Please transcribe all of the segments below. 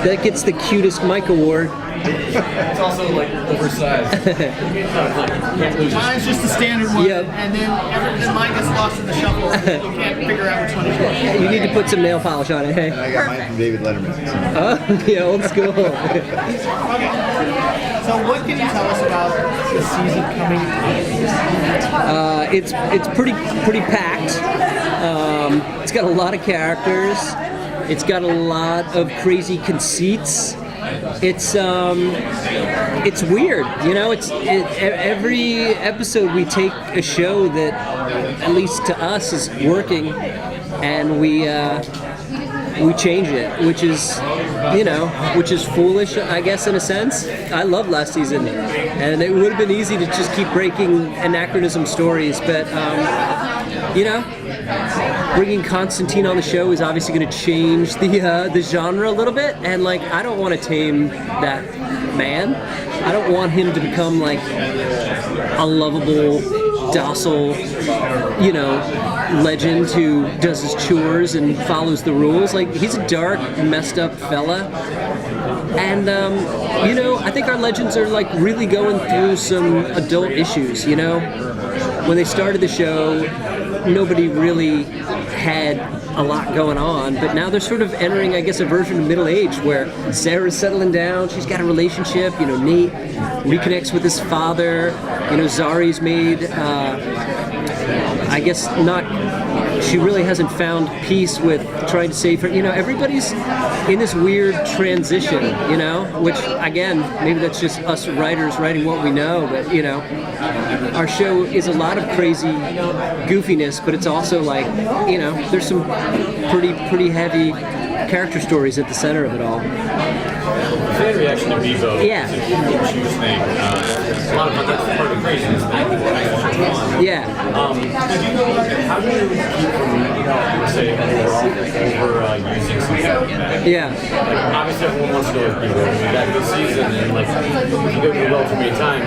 that gets the cutest Mike award. It's also like oversized. Mine's just the standard one, Yep. and then mine gets lost in the shuffle. You can't figure out which one is yours. You need to put some nail polish on it, hey? I got mine from David Letterman. Oh, yeah, old school. Okay. So what can you tell us about the season coming up? It's pretty packed. It's got a lot of characters. It's got a lot of crazy conceits. It's weird, you know. Every episode we take a show that, at least to us, is working, and we change it, which is foolish, I guess, in a sense. I love last season, and it would have been easy to just keep breaking anachronism stories, but bringing Constantine on the show is obviously going to change the genre a little bit, and like I don't want to tame that man. I don't want him to become like a lovable, docile, legend who does his chores and follows the rules. Like he's a dark, messed up fella, and I think our legends are like really going through some adult issues. When they started the show, nobody really had a lot going on, but now they're sort of entering, I guess, a version of middle age where Sarah's settling down, she's got a relationship, Nate reconnects with his father, Zari's made, I guess she really hasn't found peace with trying to save her. Everybody's in this weird transition, which, again, maybe that's just us writers writing what we know, but, our show is a lot of crazy goofiness, but it's also like, there's some pretty heavy character stories at the center of it all. Fan reaction to Bebo. Yeah. It's a huge thing. A lot of that's part of the craziness. Yeah. How do you keep from, say, overusing something like that? Yeah. Like, obviously, everyone wants to know if Bebo will be back this season, and like, you go to well for many times.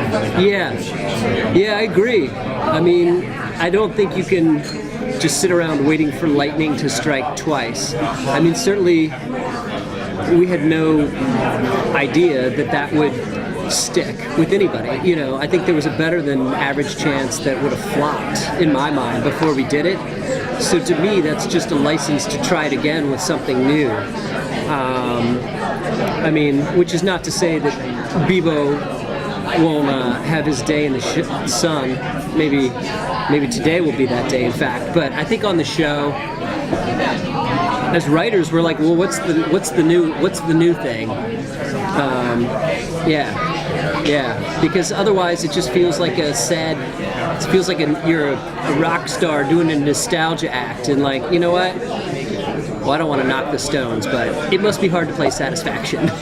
Yeah, I agree. I mean, I don't think you can just sit around waiting for lightning to strike twice. I mean, certainly we had no idea that would stick with anybody. I think there was a better than average chance that would have flopped in my mind before we did it. So to me, that's just a license to try it again with something new. Which is not to say that Bebo won't have his day in the sun. Maybe today will be that day, in fact. But I think on the show, as writers, we're like, well, what's the new thing? Because otherwise it just feels like you're a rock star doing a nostalgia act, and like, you know what? Well, I don't want to knock the Stones, but it must be hard to play Satisfaction. Do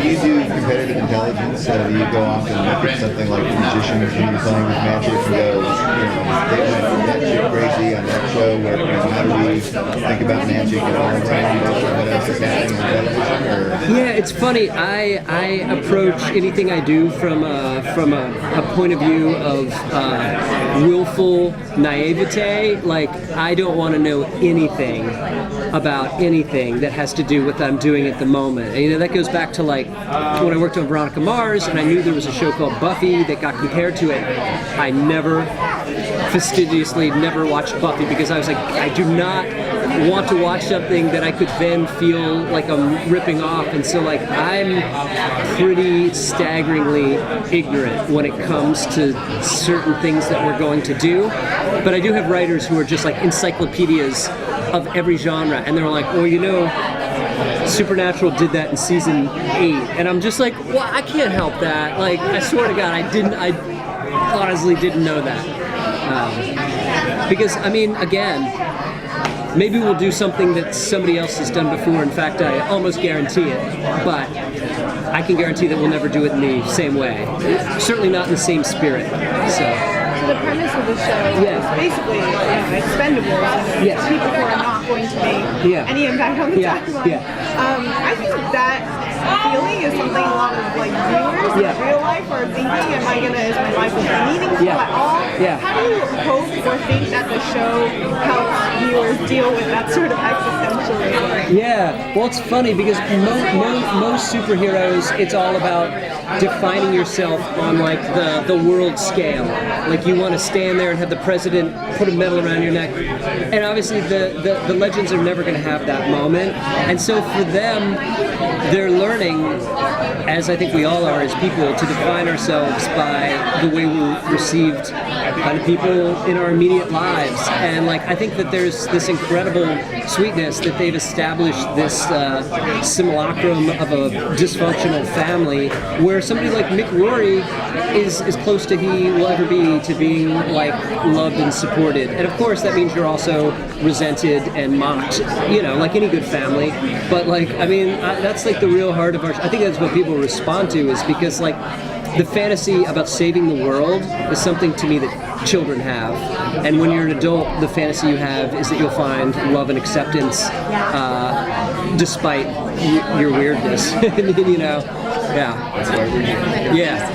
you do competitive intelligence? Do you go off and look at something like the magicians when you're playing with magic and go, they went that shit crazy on that show where, how do we think about magic at all the time? What else is happening on television? Or? Yeah, it's funny. I approach anything I do from a point of view of willful naivete. Like, I don't want to know anything about anything that has to do with what I'm doing at the moment. And, that goes back to like when I worked on Veronica Mars, and I knew there was a show called Buffy that got compared to it. I fastidiously never watched Buffy because I was like, I do not want to watch something that I could then feel like I'm ripping off. And so like I'm pretty staggeringly ignorant when it comes to certain things that we're going to do. But I do have writers who are just like encyclopedias of every genre, and they're like, well, Supernatural did that in season 8, and I'm just like, well, I can't help that. Like, I swear to God, I honestly didn't know that. Because, again, maybe we'll do something that somebody else has done before. In fact, I almost guarantee it, but I can guarantee that we'll never do it in the same way. Certainly not in the same spirit. So the premise of the show is basically expendables. Yes. People who are not going to make any impact on the timeline. I think that feeling is something a lot of like viewers in real life are thinking, is my life will be meaningful at all? How do you hope or think that the show helps viewers viewers deal with that sort of existentialism? Yeah, well, it's funny because most superheroes, it's all about defining yourself on like the world scale. Like you want to stand there and have the president put a medal around your neck, and obviously the legends are never going to have that moment. And so for them, they're learning, as I think we all are as people, to define ourselves by the way we're received by the people in our immediate lives. And like I think that there's this incredible sweetness that they've established this simulacrum of a dysfunctional family where somebody like Mick Rory is as close to he will ever be to being like loved and supported. And of course that means you're also resented and mocked, you know, like any good family. But like, I mean, that's like the real heart of our, I think that's what people respond to, is because like the fantasy about saving the world is something to me that children have. And when you're an adult, the fantasy you have is that you'll find love and acceptance despite your weirdness. You know? Yeah. That's why we're here. Yeah.